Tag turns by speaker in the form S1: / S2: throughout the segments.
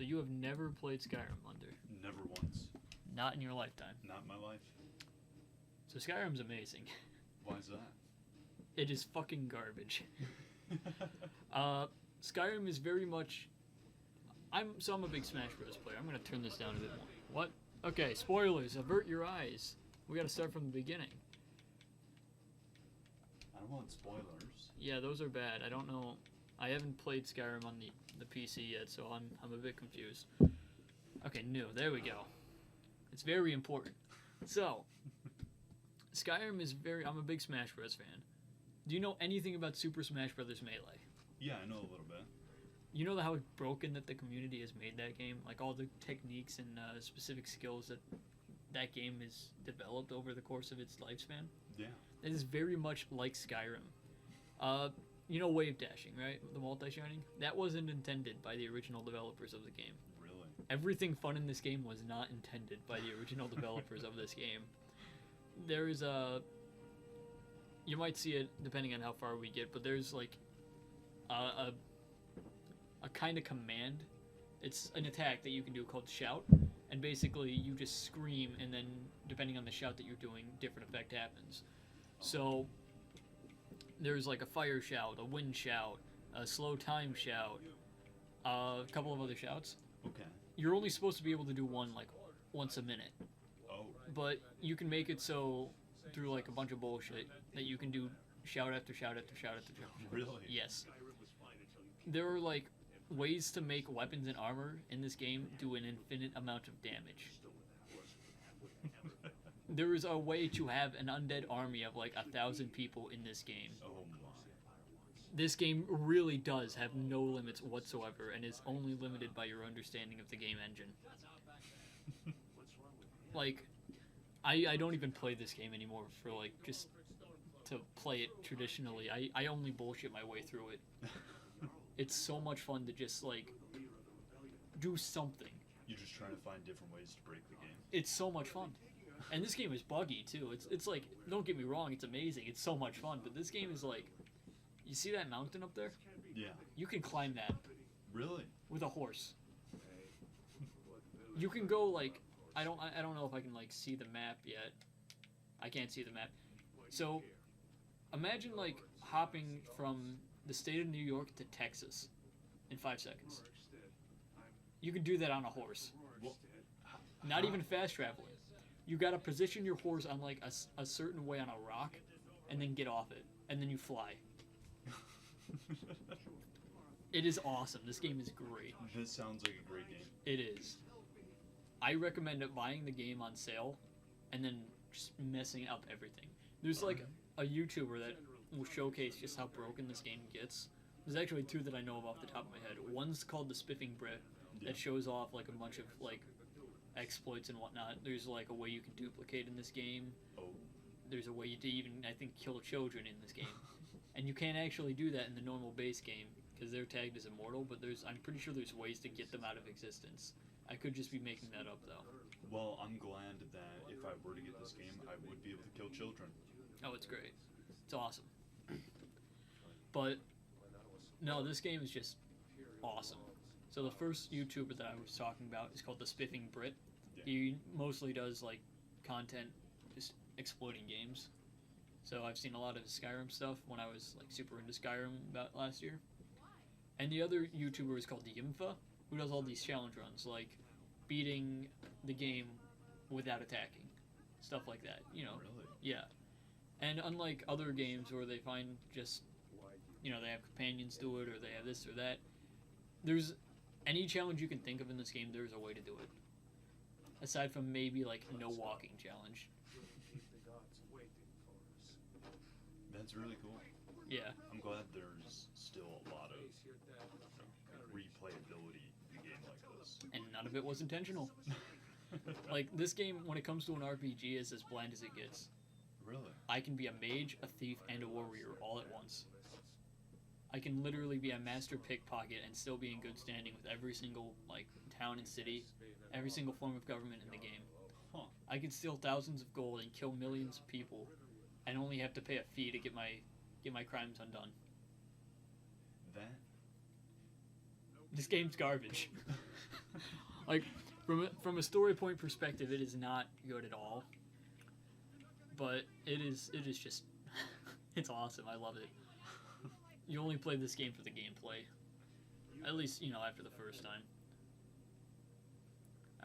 S1: So you have never played Skyrim, Under?
S2: Never once.
S1: Not in your lifetime.
S2: Not in my life.
S1: So Skyrim's amazing.
S2: Why is that?
S1: It is fucking garbage. Skyrim is very much... I'm a big Smash Bros. Player. I'm going to turn this down a bit more. What? Okay, spoilers. Avert your eyes. We got to start from the beginning.
S2: I don't want spoilers.
S1: Yeah, those are bad. I don't know. I haven't played Skyrim on the PC yet, so I'm a bit confused. Okay, new. There we go. It's very important. So, Skyrim is very... I'm a big Smash Bros. Fan. Do you know anything about Super Smash Bros. Melee?
S2: Yeah, I know a little bit.
S1: You know how broken that the community has made that game? Like, all the techniques and specific skills that game has developed over the course of its lifespan?
S2: Yeah.
S1: It is very much like Skyrim. You know wave dashing, right? The multi-shining? That wasn't intended by the original developers of the game.
S2: Really?
S1: Everything fun in this game was not intended by the original developers of this game. There is a... You might see it depending on how far we get, but there's like a kind of command. It's an attack that you can do called Shout, and basically you just scream, and then depending on the shout that you're doing, different effect happens. So there's like a fire shout, a wind shout, a slow time shout, a couple of other shouts.
S2: Okay.
S1: You're only supposed to be able to do one like once a minute.
S2: Oh.
S1: But you can make it so through like a bunch of bullshit that you can do shout after shout after shout after shout.
S2: Really?
S1: Yes. There are like ways to make weapons and armor in this game do an infinite amount of damage. There is a way to have an undead army of like 1,000 people in this game.
S2: Oh my.
S1: This game really does have no limits whatsoever and is only limited by your understanding of the game engine. Like, I don't even play this game anymore for like just to play it traditionally. I only bullshit my way through it. It's so much fun to just like do something.
S2: You're just trying to find different ways to break the game.
S1: It's so much fun. And this game is buggy too. It's like, don't get me wrong, it's amazing. It's so much fun, but this game is like, you see that mountain up there?
S2: Yeah.
S1: You can climb that
S2: Really?
S1: with a horse. You can go like, I don't know if I can like see the map yet. I can't see the map. So imagine like hopping from the state of New York to Texas in 5 seconds. You can do that on a horse.
S2: Well,
S1: Not even fast traveling. You gotta position your horse on like a certain way on a rock, and then get off it, and then you fly. It is awesome. This game is great.
S2: This sounds like a great game.
S1: It is. I recommend buying the game on sale, and then just messing up everything. There's like a YouTuber that will showcase just how broken this game gets. There's actually 2 that I know of off the top of my head. One's called the Spiffing Brit, that shows off like a bunch of like exploits and whatnot. There's like a way you can duplicate in this game.
S2: Oh.
S1: There's a way you to even, I think, kill children in this game. And you can't actually do that in the normal base game because they're tagged as immortal, but I'm pretty sure there's ways to get them out of existence. I could just be making that up though.
S2: Well, I'm glad that if I were to get this game, I would be able to kill children.
S1: Oh, it's great. It's awesome. But no, this game is just awesome. So the first YouTuber that I was talking about is called the Spiffing Brit.
S2: Yeah.
S1: He mostly does like content just exploiting games. So I've seen a lot of his Skyrim stuff when I was like super into Skyrim about last year. And the other YouTuber is called the Emcee, who does all these challenge runs, like beating the game without attacking. Stuff like that, you know.
S2: Really?
S1: Yeah. And unlike other games where they find just, you know, they have companions do it or they have this or that, there's any challenge you can think of in this game, there's a way to do it. Aside from maybe like no walking challenge.
S2: That's really cool.
S1: Yeah.
S2: I'm glad there's still a lot of replayability in a game like this.
S1: And none of it was intentional. Like, this game, when it comes to an RPG, is as bland as it gets.
S2: Really?
S1: I can be a mage, a thief, and a warrior all at once. I can literally be a master pickpocket and still be in good standing with every single, like, town and city, every single form of government in the game.
S2: Huh.
S1: I can steal thousands of gold and kill millions of people, and only have to pay a fee to get my crimes undone.
S2: That?
S1: This game's garbage. Like, from a story point perspective, it is not good at all. But it is just, it's awesome. I love it. You only play this game for the gameplay. At least, after the first time.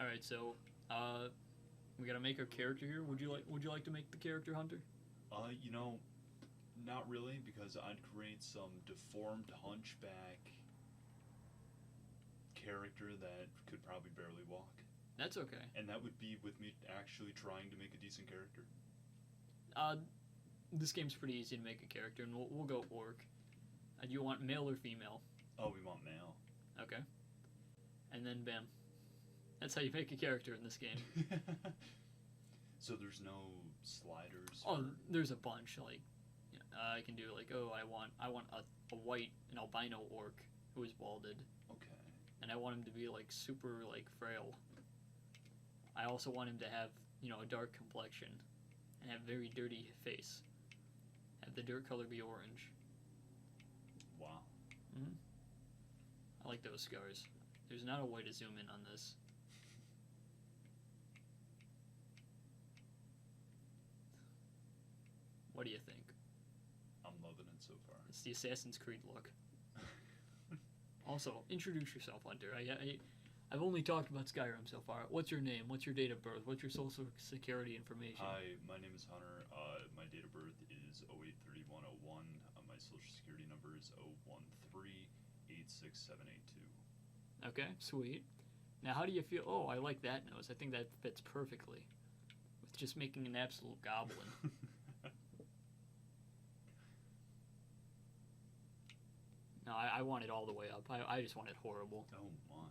S1: Alright, so, we gotta make our character here. Would you like to make the character, Hunter?
S2: Not really, because I'd create some deformed hunchback character that could probably barely walk.
S1: That's okay.
S2: And that would be with me actually trying to make a decent character.
S1: This game's pretty easy to make a character, and we'll go orc. Do you want male or female?
S2: Oh, we want male.
S1: Okay. And then bam. That's how you make a character in this game.
S2: So there's no sliders?
S1: Oh, there's a bunch. Like, I can do like, I want a white, an albino orc who is balded.
S2: Okay.
S1: And I want him to be like super like frail. I also want him to have, a dark complexion and have very dirty face. Have the dirt color be orange.
S2: Wow.
S1: Mm-hmm. I like those scars. There's not a way to zoom in on this. What do you think?
S2: I'm loving it so far.
S1: It's the Assassin's Creed look. Also, introduce yourself, Hunter. I've only talked about Skyrim so far. What's your name? What's your date of birth? What's your social security information?
S2: Hi, my name is Hunter. My date of birth is 083101. My social security number is 013-86782.
S1: Okay, sweet. Now, how do you feel? Oh, I like that nose. I think that fits perfectly with just making an absolute goblin. No, I want it all the way up. I just want it horrible.
S2: Oh my.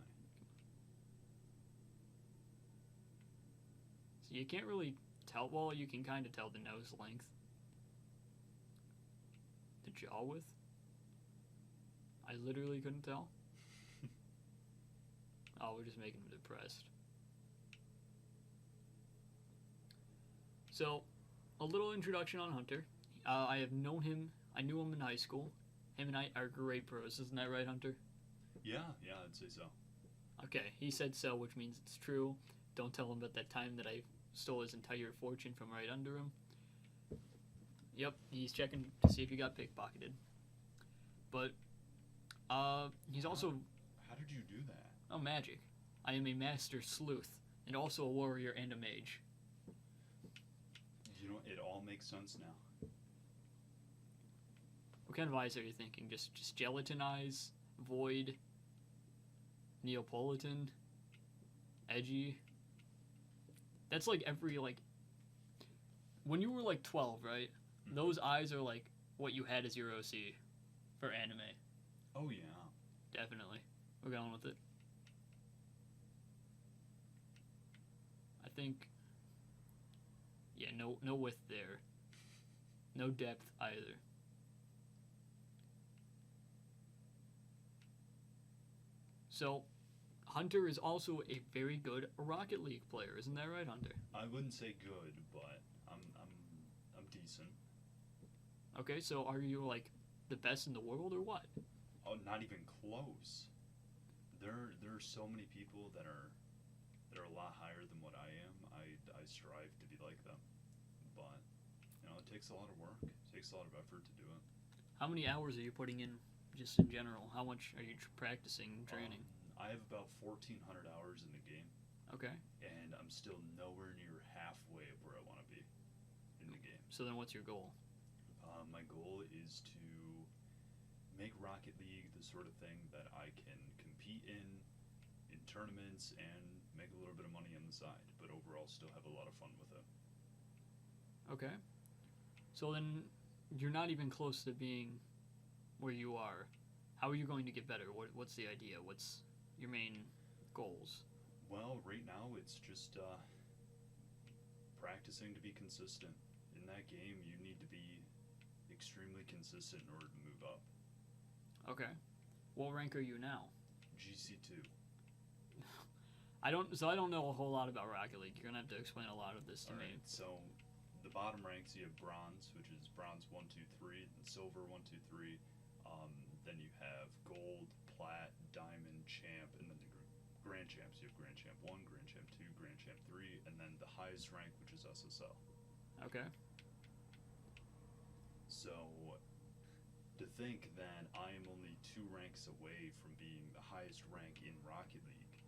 S1: So you can't really tell. Well, you can kind of tell the nose length. The jaw width. I literally couldn't tell. Oh, we're just making him depressed. So, a little introduction on Hunter. I have known him. I knew him in high school. Him and I are great bros, isn't that right, Hunter?
S2: Yeah, I'd say so.
S1: Okay, he said so, which means it's true. Don't tell him about that time that I stole his entire fortune from right under him. Yep, he's checking to see if he got pickpocketed. But, he's also...
S2: How did you do that?
S1: Oh, magic. I am a master sleuth, and also a warrior and a mage.
S2: It all makes sense now.
S1: What kind of eyes are you thinking? Just gelatin eyes? Void? Neapolitan? Edgy? That's like every, like... When you were like 12, right? Mm-hmm. Those eyes are like what you had as your OC for anime.
S2: Oh, yeah.
S1: Definitely. We're going with it. I think... Yeah, no width there. No depth either. So, Hunter is also a very good Rocket League player, isn't that right, Hunter?
S2: I wouldn't say good, but I'm decent.
S1: Okay, so are you like the best in the world or what?
S2: Oh, not even close. There are so many people that are a lot higher than what I am. I strive to be like them, but it takes a lot of work. It takes a lot of effort to do it.
S1: How many hours are you putting in, just in general? How much are you practicing, training?
S2: I have about 1,400 hours in the game.
S1: Okay.
S2: And I'm still nowhere near halfway of where I want to be in the game.
S1: So then what's your goal?
S2: My goal is to make Rocket League the sort of thing that I can compete in tournaments and make a little bit of money on the side, but overall still have a lot of fun with it.
S1: Okay. So then you're not even close to being where you are. How are you going to get better? What's the idea? What's your main goals?
S2: Well, right now it's just practicing to be consistent. In that game, you need to be extremely consistent in order to move up.
S1: Okay. What rank are you now?
S2: GC2.
S1: I don't know a whole lot about Rocket League. You're gonna have to explain a lot of this to me.
S2: Alright, so the bottom ranks you have bronze, which is bronze 1, 2, 3, and silver 1, 2, 3. Then you have gold, plat, diamond, champ, and then the grand Grand Champs. You have Grand Champ 1, Grand Champ 2, Grand Champ 3, and then the highest rank, which is SSL.
S1: Okay.
S2: So, to think that I am only 2 ranks away from being the highest rank in Rocket League,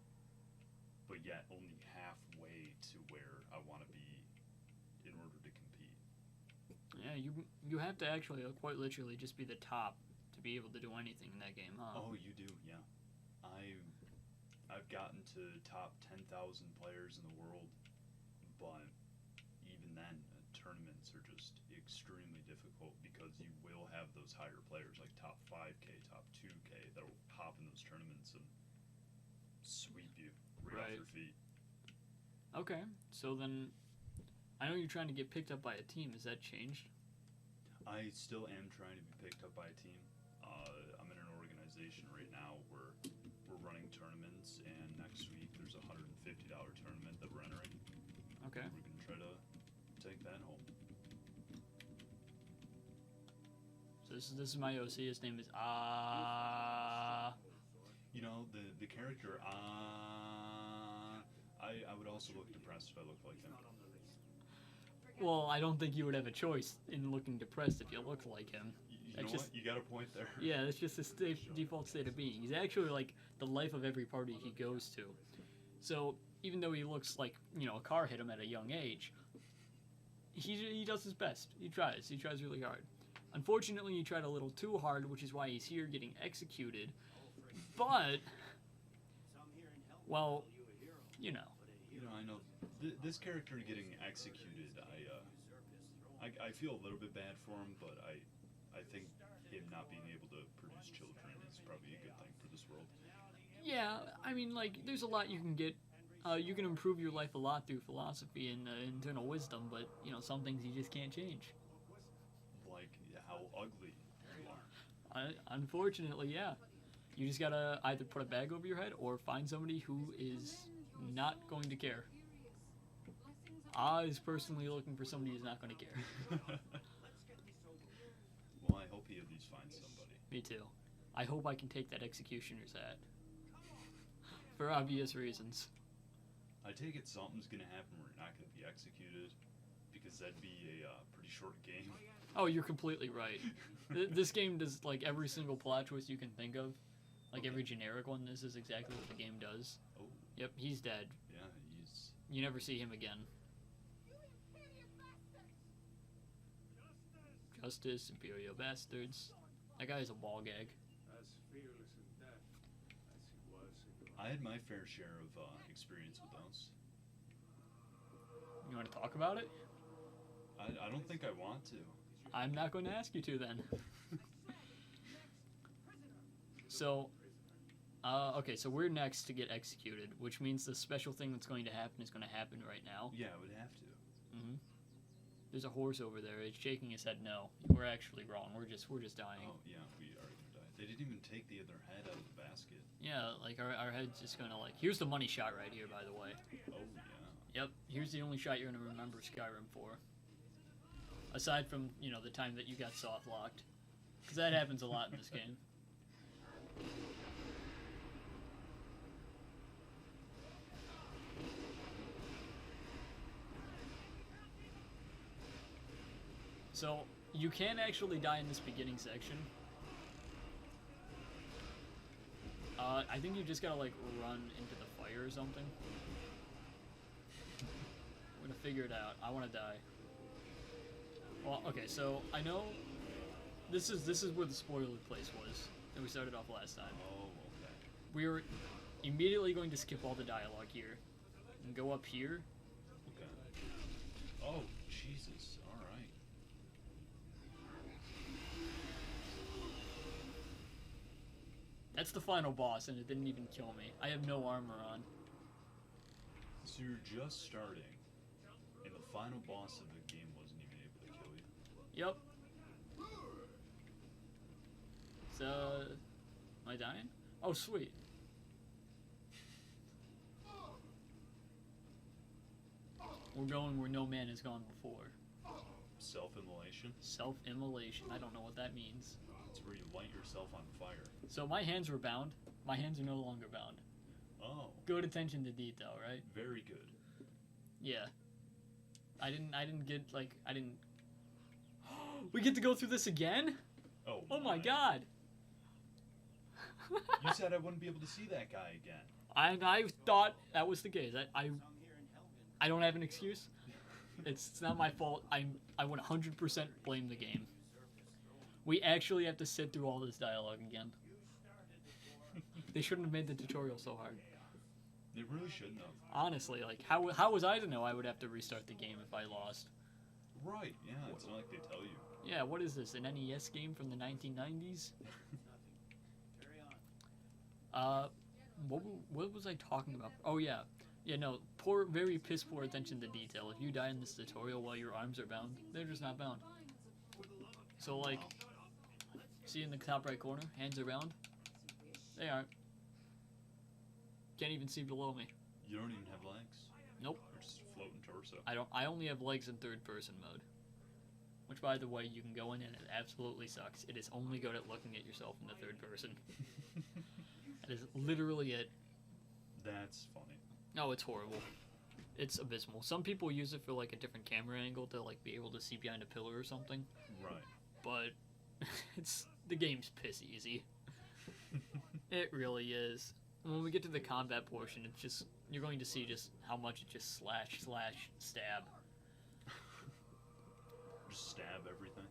S2: but yet only halfway to where I want to be in order to compete.
S1: Yeah, you have to actually quite literally just be the top to be able to do anything in that game, huh?
S2: Oh, you do, yeah. I've gotten to top 10,000 players in the world, but even then, tournaments are just extremely difficult because you will have those higher players like top 5K, top 2K that'll hop in those tournaments and sweep you right off your feet.
S1: Okay, so then I know you're trying to get picked up by a team. Has that changed?
S2: I still am trying to be picked up by a team. I'm in an organization right now where we're running tournaments, and next week there's a $150 tournament that we're entering.
S1: Okay.
S2: We're going to try to take that home.
S1: So this is my OC. His name is
S2: You know, the character I would also look depressed if I looked like him.
S1: Well, I don't think you would have a choice in looking depressed if you looked like him.
S2: You know what? You got a point there.
S1: Yeah, that's just his default state of being. He's actually like the life of every party he goes to. So even though he looks like, you know, a car hit him at a young age, he does his best. He tries really hard. Unfortunately, he tried a little too hard, which is why he's here getting executed. But, well, you know.
S2: You know, I know this character getting executed. I feel a little bit bad for him, but I think him not being able to produce children is probably a good thing for this world.
S1: Yeah, I mean, like, there's a lot you can get. You can improve your life a lot through philosophy and internal wisdom, but, you know, some things you just can't change.
S2: Like how ugly you are.
S1: Unfortunately, yeah. You just gotta either put a bag over your head or find somebody who is not going to care. I is personally looking for somebody who's not going to care.
S2: Well, I hope he at least finds somebody.
S1: Me too. I hope I can take that executioner's hat. For obvious reasons.
S2: I take it something's going to happen where you're not going to be executed, because that'd be a pretty short game.
S1: Oh, you're completely right. This game does, like, every single plot twist you can think of. Like, every generic one, this is exactly what the game does.
S2: Oh.
S1: Yep, he's dead.
S2: Yeah, he's...
S1: You never see him again. Justice, Imperial Bastards. That guy's a ball gag.
S3: As fearless in death as he was in
S2: I had my fair share of experience with those.
S1: You want to talk about it?
S2: I don't think I want to.
S1: I'm not going to ask you to then. So, okay, so we're next to get executed, which means the special thing that's going to happen is going to happen right now.
S2: Yeah, it would have to.
S1: Mm-hmm. There's a horse over there. It's shaking his head no. We're actually wrong. We're just dying.
S2: Oh, yeah, we are going to die. They didn't even take the other head out of the basket.
S1: Yeah, like our head's just going to like... Here's the money shot right here, by the way.
S2: Oh, yeah.
S1: Yep, here's the only shot you're going to remember Skyrim for. Aside from, you know, the time that you got soft-locked. Because that happens a lot in this game. So, you can actually die in this beginning section. I think you just gotta, like, run into the fire or something. We're gonna figure it out. I wanna die. Well, okay, so, I know... This is where the spoiler place was that we started off last time.
S2: Oh, okay.
S1: We were immediately going to skip all the dialogue here and go up here.
S2: Okay. Oh, Jesus. All right.
S1: That's the final boss, and it didn't even kill me. I have no armor on.
S2: So you're just starting, and the final boss of the game wasn't even able to kill you?
S1: Yep. So, am I dying? Oh, sweet. We're going where no man has gone before.
S2: Self-immolation?
S1: Self-immolation. I don't know what that means.
S2: It's where you light yourself on fire.
S1: So my hands were bound. My hands are no longer bound.
S2: Oh.
S1: Good attention to detail, right?
S2: Very good.
S1: Yeah. I didn't get, like, I didn't... We get to go through this again? Oh my god!
S2: You said I wouldn't be able to see that guy again.
S1: I thought that was the case. I don't have an excuse. It's not my fault. I would 100% blame the game. We actually have to sit through all this dialogue again. They shouldn't have made the tutorial so hard.
S2: They really shouldn't have.
S1: Honestly, like, how was I to know I would have to restart the game if I lost?
S2: Right, yeah, it's not like they tell you.
S1: Yeah, what is this, an NES game from the 1990s? What was I talking about? Oh, yeah. Yeah, no, very piss poor attention to detail. If you die in this tutorial while your arms are bound, they're just not bound. So, like, see in the top right corner, hands are bound? They aren't. Can't even see below me.
S2: You don't even have legs?
S1: Nope.
S2: Or just floating torso?
S1: I only have legs in third person mode. Which, by the way, you can go in and it absolutely sucks. It is only good at looking at yourself in the third person. That is literally it.
S2: That's funny.
S1: No, it's horrible. It's abysmal. Some people use it for, like, a different camera angle to, like, be able to see behind a pillar or something.
S2: Right.
S1: But the game's piss easy. It really is. When we get to the combat portion, it's just, you're going to see just how much it just slash, stab.
S2: Just stab everything?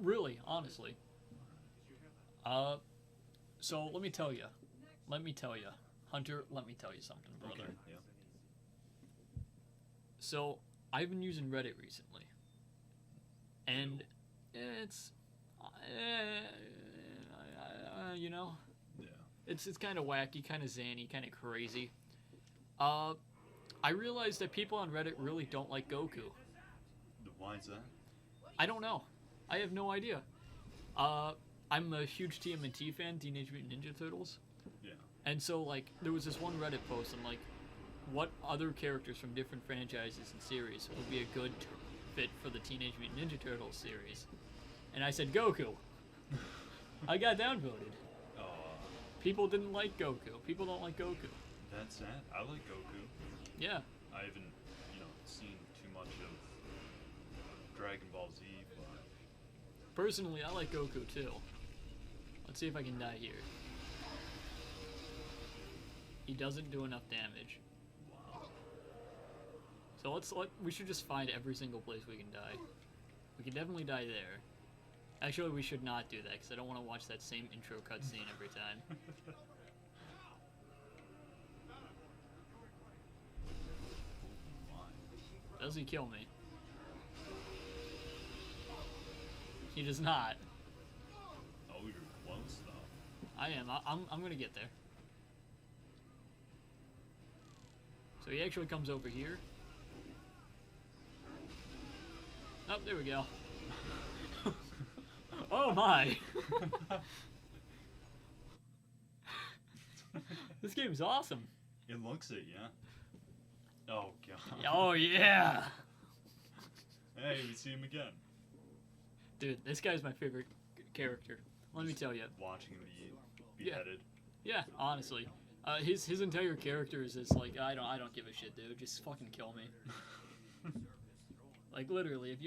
S1: Really, honestly. So let me tell you. Hunter, let me tell you something, brother.
S2: Okay, yeah.
S1: So, I've been using Reddit recently. And it's, you know,
S2: Yeah.
S1: it's kind of wacky, kind of zany, kind of crazy. I realized that people on Reddit really don't like Goku.
S2: Why is that?
S1: I don't know. I have no idea. I'm a huge TMNT fan, Teenage Mutant Ninja Turtles.
S2: Yeah.
S1: And so, like, there was this one Reddit post on, like, what other characters from different franchises and series would be a good fit for the Teenage Mutant Ninja Turtles series. And I said Goku. I got downvoted. People didn't like Goku. People don't like Goku.
S2: That's sad. I like Goku.
S1: Yeah.
S2: I haven't, seen too much of Dragon Ball Z, but...
S1: Personally, I like Goku too. Let's see if I can die here. He doesn't do enough damage.
S2: Wow.
S1: So we should just find every single place we can die. We can definitely die there. Actually, we should not do that, because I don't want to watch that same intro cutscene every time. Does he kill me? He does not.
S2: Oh, you're close, though.
S1: I am. I'm gonna get there. So he actually comes over here. Oh, there we go. Oh my! This game's awesome.
S2: It looks it, yeah. Oh, God.
S1: Oh yeah!
S2: Hey, we see him again.
S1: Dude, this guy's my favorite character. Let me tell you.
S2: Watching him be beheaded.
S1: Yeah, honestly. His entire character is just like, I don't give a shit, dude. Just fucking kill me. Like, literally,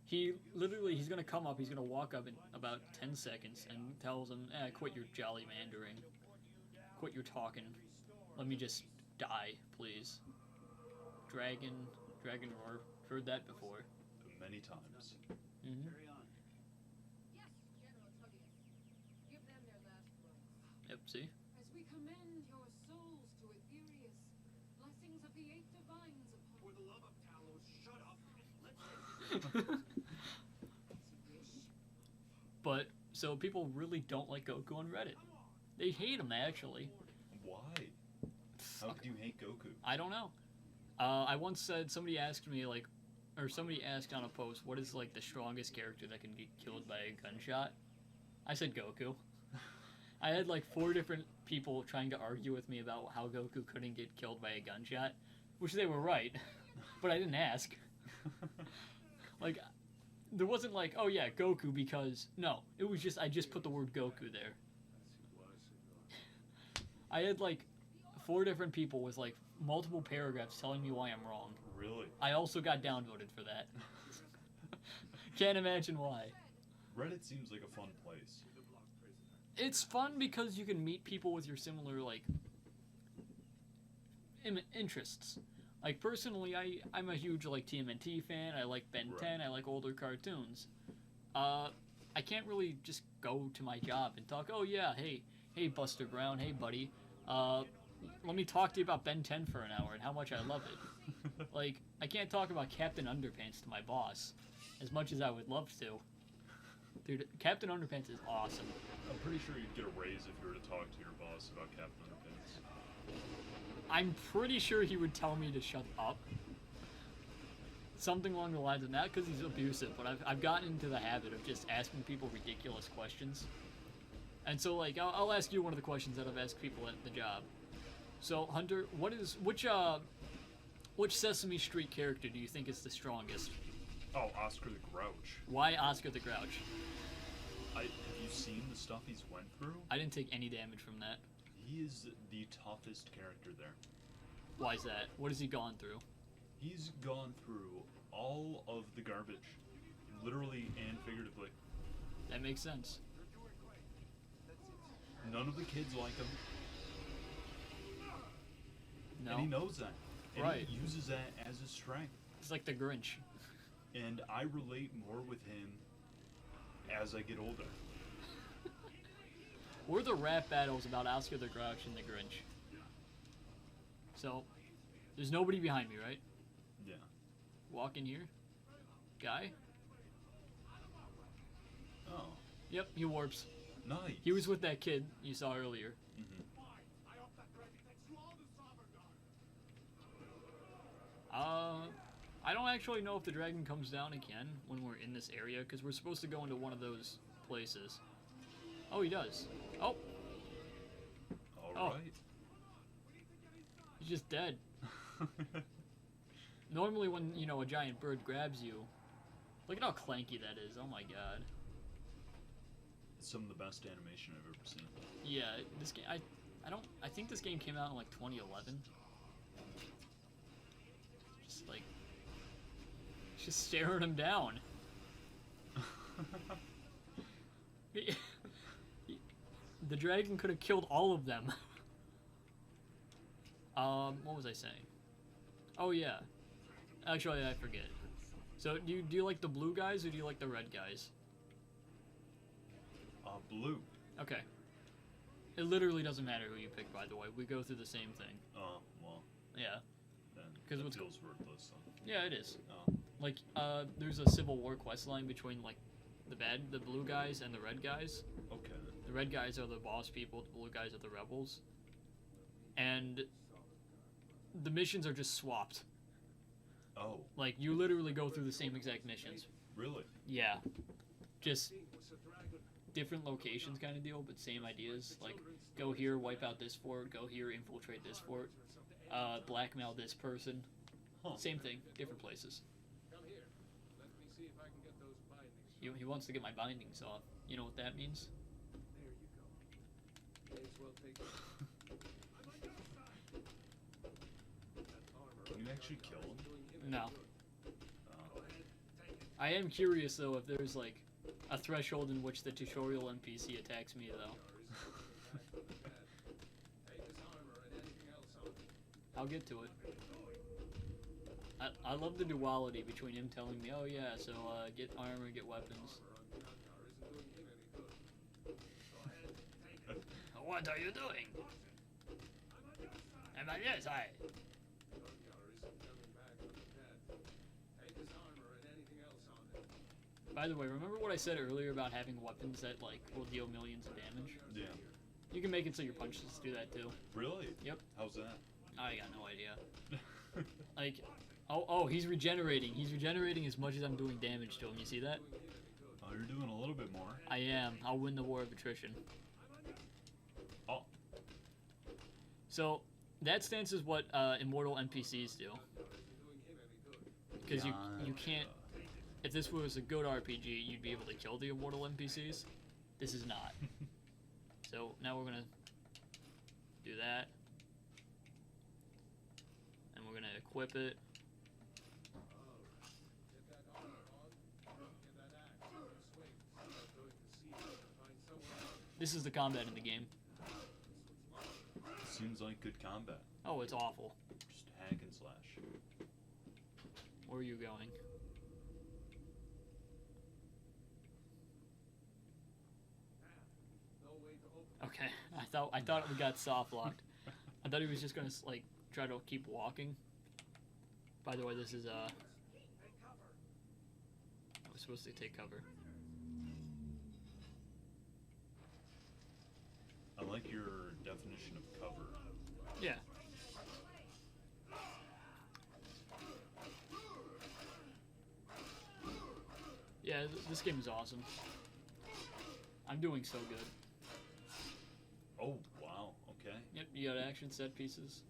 S1: he's gonna come up, he's gonna walk up in about 10 seconds and tells him, quit your jolly mandering. Quit your talking. Let me just die, please. Dragon roar. Heard that before.
S2: Many times.
S1: Mm-hmm.
S4: Yes, General Todius. Give them their last rites.
S1: Yep, see?
S4: As we commend your souls to Aetherius, blessings of the eight divines upon
S3: For the love of Talos, shut up. Let's
S1: But, so people really don't like Goku on Reddit. They hate him, actually.
S2: Why? How could you hate Goku?
S1: I don't know. I once said, somebody asked me, like, or somebody asked on a post, what is, like, the strongest character that can get killed by a gunshot? I said Goku. I had, like, 4 different people trying to argue with me about how Goku couldn't get killed by a gunshot, which they were right, but I didn't ask. Like, there wasn't like, oh yeah, Goku because... No, it was just, I just put the word Goku there. I had, like, 4 different people with like multiple paragraphs telling me why I'm wrong.
S2: Really?
S1: I also got downvoted for that. Can't imagine why.
S2: Reddit seems like a fun place.
S1: It's fun because you can meet people with your similar like interests. Like personally, I'm a huge like TMNT fan. I like Ben 10. I like older cartoons. I can't really just go to my job and talk. Oh yeah, hey Buster Brown, hey buddy. Let me talk to you about Ben 10 for an hour and how much I love it. Like I can't talk about Captain Underpants to my boss, as much as I would love to. Dude, Captain Underpants is awesome.
S2: I'm pretty sure you'd get a raise if you were to talk to your boss about Captain Underpants.
S1: I'm pretty sure he would tell me to shut up. Something along the lines of that, because he's abusive, but I've gotten into the habit of just asking people ridiculous questions. And so, like, I'll ask you one of the questions that I've asked people at the job. So, Hunter, which Sesame Street character do you think is the strongest?
S2: Oh, Oscar the Grouch.
S1: Why Oscar the Grouch?
S2: Have you seen the stuff he's went through?
S1: I didn't take any damage from that.
S2: He is the toughest character there.
S1: Why is that? What has he gone through?
S2: He's gone through all of the garbage, literally and figuratively.
S1: That makes sense.
S2: None of the kids like him.
S1: No.
S2: And he knows that. And
S1: Right.
S2: he uses that as a strength.
S1: It's like the Grinch.
S2: And I relate more with him as I get older.
S1: Were the rap battles about Oscar the Grouch and the Grinch? So, there's nobody behind me, right?
S2: Yeah.
S1: Walk in here. Guy?
S2: Oh,
S1: Yep, he warps.
S2: nice.
S1: He was with that kid you saw earlier.
S2: Mhm.
S1: I don't actually know if the dragon comes down again when we're in this area, because we're supposed to go into one of those places. Oh, he does. Oh,
S2: All right.
S1: he's just dead. Normally when, you know, a giant bird grabs you, look at how clanky that is. Oh my god.
S2: Some of the best animation I've ever seen.
S1: Yeah, this game, I think this game came out in like 2011. Just like, just staring him down. The dragon could have killed all of them. What was I saying? Oh yeah. Actually, I forget. So, do you like the blue guys or do you like the red guys?
S2: Blue.
S1: Okay. It literally doesn't matter who you pick, by the way. We go through the same thing.
S2: Oh, well,
S1: Yeah.
S2: then
S1: 'Cause
S2: it
S1: what's-
S2: feels worthless. So.
S1: Yeah, it is.
S2: Oh.
S1: Like, there's a Civil War quest line between, like, the blue guys and the red guys.
S2: Okay.
S1: The red guys are the boss people, the blue guys are the rebels. And the missions are just swapped.
S2: Oh,
S1: Like, you literally go through the same exact missions.
S2: really?
S1: Yeah. Just different locations kind of deal, but same ideas. Like, go here, wipe out this fort, go here, infiltrate this fort, blackmail this person.
S2: Huh.
S1: Same thing, different places.
S3: Come here. Let me see if I can get those bindings.
S1: He wants to get my bindings off. You know what that means?
S3: There you go. May as well take it.
S2: Can you actually kill him?
S1: No.
S2: Oh.
S1: I am curious, though, if there's, like, a threshold in which the tutorial NPC attacks me, though.
S3: Hey, this armor and anything else on it.
S1: I'll get to it. I love the duality between him telling me, oh yeah, so get armor, get weapons. What are you doing? Am I yes, I. By the way, remember what I said earlier about having weapons that like will deal millions of damage?
S2: Yeah.
S1: You can make it so your punches do that too.
S2: Really?
S1: Yep.
S2: How's that?
S1: I got no idea. Like, oh, he's regenerating. He's regenerating as much as I'm doing damage to him. You see that?
S2: Oh, you're doing a little bit more.
S1: I am. I'll win the war of attrition.
S2: Oh.
S1: So, that stance is what immortal NPCs do. Because you can't... If this was a good RPG, you'd be able to kill the immortal NPCs. This is not. So, now we're gonna do that. equip it.
S3: Get that armor on. Get that axe. Swing. I'm going to see if I can find someone else.
S1: This is the combat in the game.
S2: Seems like good combat.
S1: Oh, it's awful.
S2: Just hack and slash.
S1: Where are you going?
S3: No way to open.
S1: Okay, I thought we got soft locked. I thought he was just gonna like try to keep walking. By the way, this is I was supposed to take cover.
S2: I like your definition of cover.
S1: Yeah. Yeah, this game is awesome. I'm doing so good.
S2: Oh, wow. Okay.
S1: Yep, you got action set pieces.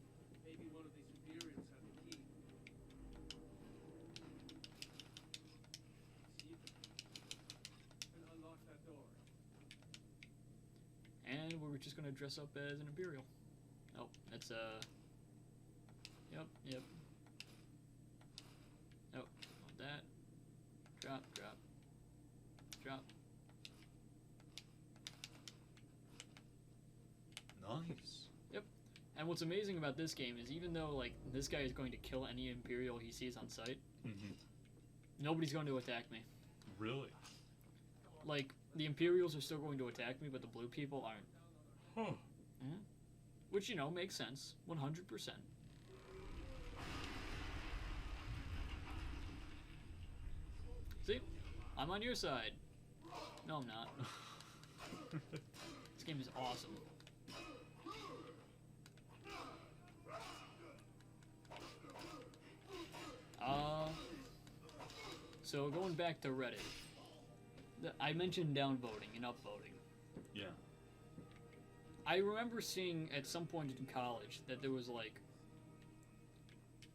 S3: Maybe one of the superiors had the key. See if and unlock that door.
S1: And we're just gonna dress up as an Imperial. Oh, that's Yep. Oh, want that. Drop.
S2: Nice.
S1: And what's amazing about this game is even though like this guy is going to kill any Imperial he sees on sight,
S2: Mm-hmm.
S1: nobody's going to attack me.
S2: Really?
S1: Like the Imperials are still going to attack me, but the blue people aren't.
S2: Huh.
S1: Which, you know, makes sense. 100%. See? I'm on your side. No, I'm not. This game is awesome. So going back to Reddit. I mentioned downvoting and upvoting.
S2: Yeah.
S1: I remember seeing at some point in college that there was like,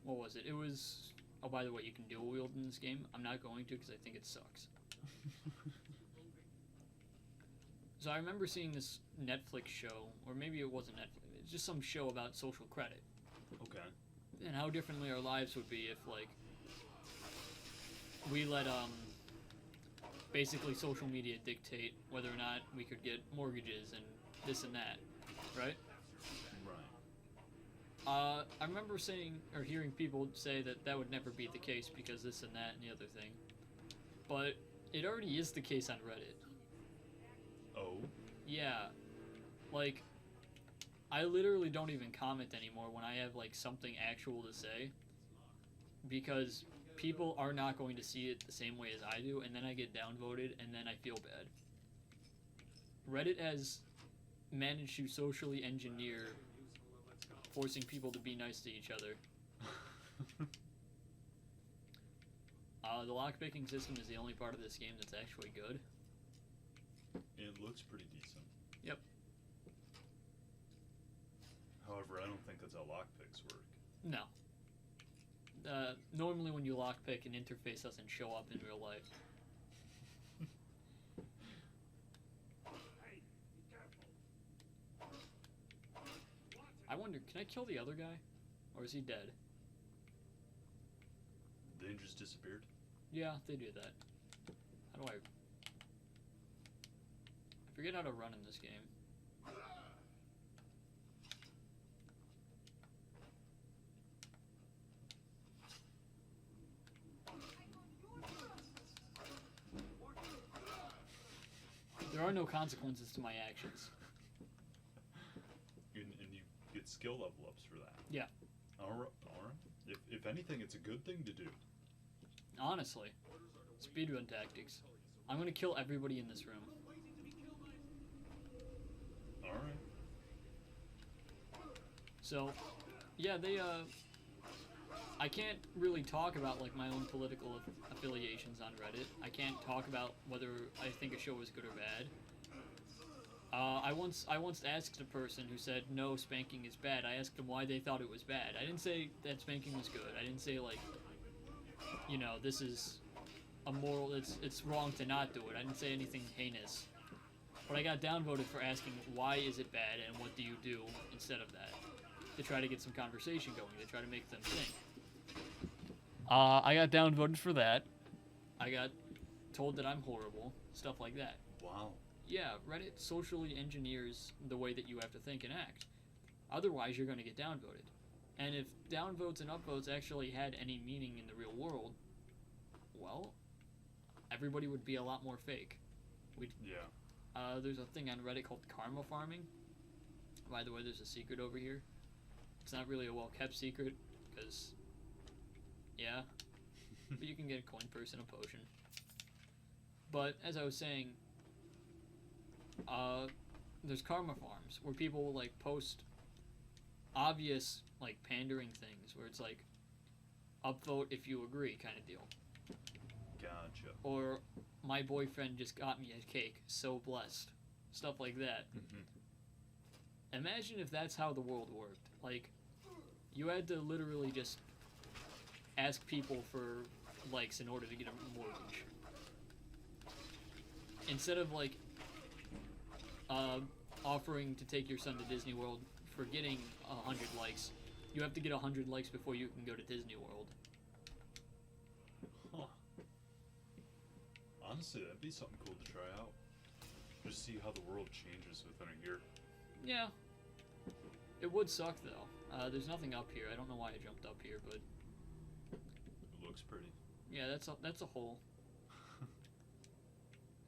S1: what was it? It was, oh, by the way, you can dual wield in this game. I'm not going to because I think it sucks. So I remember seeing this Netflix show, or maybe it wasn't Netflix, it's just some show about social credit
S2: Okay.
S1: and how differently our lives would be if like we let basically social media dictate whether or not we could get mortgages and this and that, right?
S2: Right.
S1: I remember saying or hearing people say that that would never be the case because this and that and the other thing, but it already is the case on Reddit.
S2: Oh.
S1: Yeah, like I literally don't even comment anymore when I have like something actual to say because people are not going to see it the same way as I do, and then I get downvoted and then I feel bad. Reddit has managed to socially engineer forcing people to be nice to each other. The lockpicking system is the only part of this game that's actually good.
S2: It looks pretty decent.
S1: Yep.
S2: However, I don't think that's how lockpicks work.
S1: No. Normally when you lockpick, an interface doesn't show up in real life.
S3: Hey, be careful.
S1: I wonder, can I kill the other guy? Or is he dead?
S2: They just disappeared?
S1: Yeah, they do that. How do I forget how to run in this game. There are no consequences to my actions.
S2: And you get skill level ups for that.
S1: Yeah.
S2: Alright. If anything, it's a good thing to do.
S1: Honestly. Speedrun tactics. I'm gonna kill everybody in this room.
S2: Alright.
S1: So, yeah, I can't really talk about like my own political affiliations on Reddit. I can't talk about whether I think a show is good or bad. I once asked a person who said no, spanking is bad. I asked them why they thought it was bad. I didn't say that spanking was good. I didn't say like, you know, this is immoral. It's wrong to not do it. I didn't say anything heinous. But I got downvoted for asking why is it bad and what do you do instead of that, to try to get some conversation going, to try to make them think. I got downvoted for that. I got told that I'm horrible. Stuff like that.
S2: Wow.
S1: Yeah, Reddit socially engineers the way that you have to think and act. Otherwise, you're going to get downvoted. And if downvotes and upvotes actually had any meaning in the real world, well, everybody would be a lot more fake.
S2: Yeah.
S1: There's a thing on Reddit called karma farming. By the way, there's a secret over here. It's not really a well-kept secret, because, yeah, but you can get a coin purse and a potion. But, as I was saying, there's karma farms, where people will, like, post obvious, like, pandering things, where it's like, upvote if you agree kind of deal.
S2: Gotcha.
S1: Or, my boyfriend just got me a cake, so blessed. Stuff like that. Imagine if that's how the world worked. Like, you had to literally just ask people for likes in order to get a mortgage. Instead of, like, offering to take your son to Disney World for getting 100 likes, you have to get 100 likes before you can go to Disney World.
S2: Huh. Honestly, that'd be something cool to try out. Just see how the world changes within a year.
S1: Yeah. It would suck, though. There's nothing up here. I don't know why I jumped up here, but...
S2: It looks pretty.
S1: Yeah, that's a hole.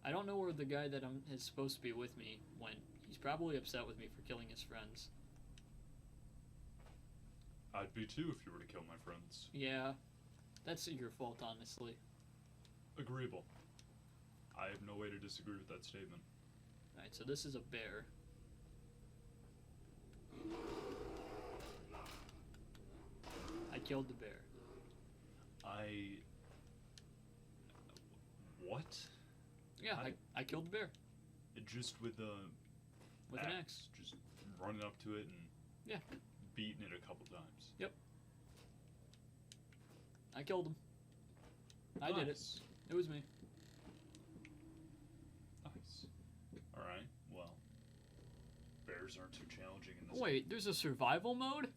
S1: I don't know where the guy that is supposed to be with me went. He's probably upset with me for killing his friends.
S2: I'd be too if you were to kill my friends.
S1: Yeah. That's your fault, honestly.
S2: Agreeable. I have no way to disagree with that statement.
S1: Alright, so this is a bear. I killed the bear.
S2: What?
S1: Yeah, I killed the bear.
S2: Just with a...
S1: With an axe.
S2: Just running up to it and...
S1: Yeah.
S2: Beating it a couple times.
S1: Yep. I killed him. I did it.
S2: Nice.
S1: It was me.
S2: Nice. Alright, well. Bears aren't too challenging in this.
S1: Wait, there's a survival mode?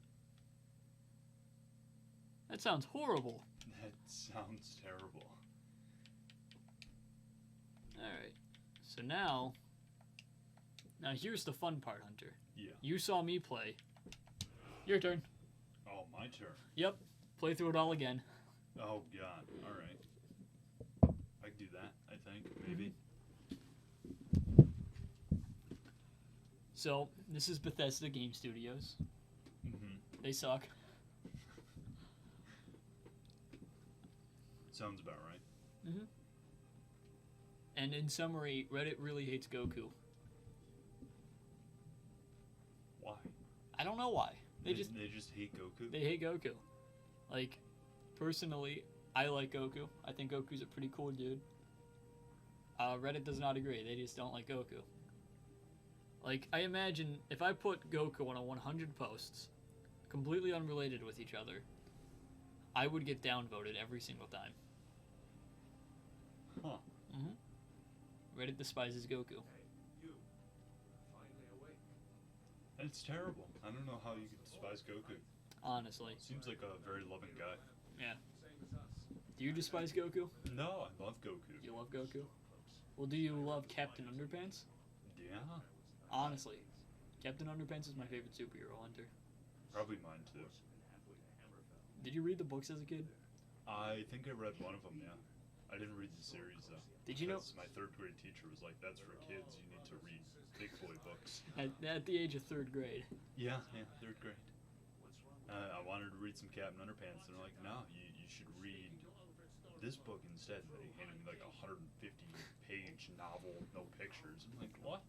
S1: That sounds horrible.
S2: That sounds terrible.
S1: Alright. So now here's the fun part, Hunter.
S2: Yeah.
S1: You saw me play. Your turn.
S2: Oh, my turn.
S1: Yep. Play through it all again.
S2: Oh, God. Alright. I can do that, I think. Maybe.
S1: So, this is Bethesda Game Studios.
S2: Mm-hmm.
S1: They suck.
S2: Sounds about right.
S1: Mm-hmm. And in summary, Reddit really hates Goku.
S2: Why?
S1: I don't know why. They just
S2: hate Goku?
S1: They hate Goku. Like, personally, I like Goku. I think Goku's a pretty cool dude. Reddit does not agree. They just don't like Goku. Like, I imagine if I put Goku on a 100 posts, completely unrelated with each other, I would get downvoted every single time.
S2: Huh.
S1: Mm-hmm. Reddit despises Goku.
S3: Hey, you. Finally awake.
S2: It's terrible. I don't know how you could despise Goku.
S1: Honestly.
S2: Seems like a very loving guy.
S1: Yeah.
S3: Same as us.
S1: Do you despise Goku?
S2: No, I love Goku.
S1: You love Goku? Well, do you love Captain Underpants?
S2: Yeah,
S1: Honestly, Captain Underpants is my favorite superhero, Hunter.
S2: probably mine too.
S1: Did you read the books as a kid?
S2: I think I read one of them, yeah. I didn't read the series though.
S1: Did you know?
S2: Because my third grade teacher was like, that's for kids, you need to read big boy books.
S1: At the age of 3rd grade.
S2: Yeah, third grade. I wanted to read some Captain Underpants, and they're like, no, you should read this book instead. They handed me like a 150-page novel, no pictures. I'm like, what?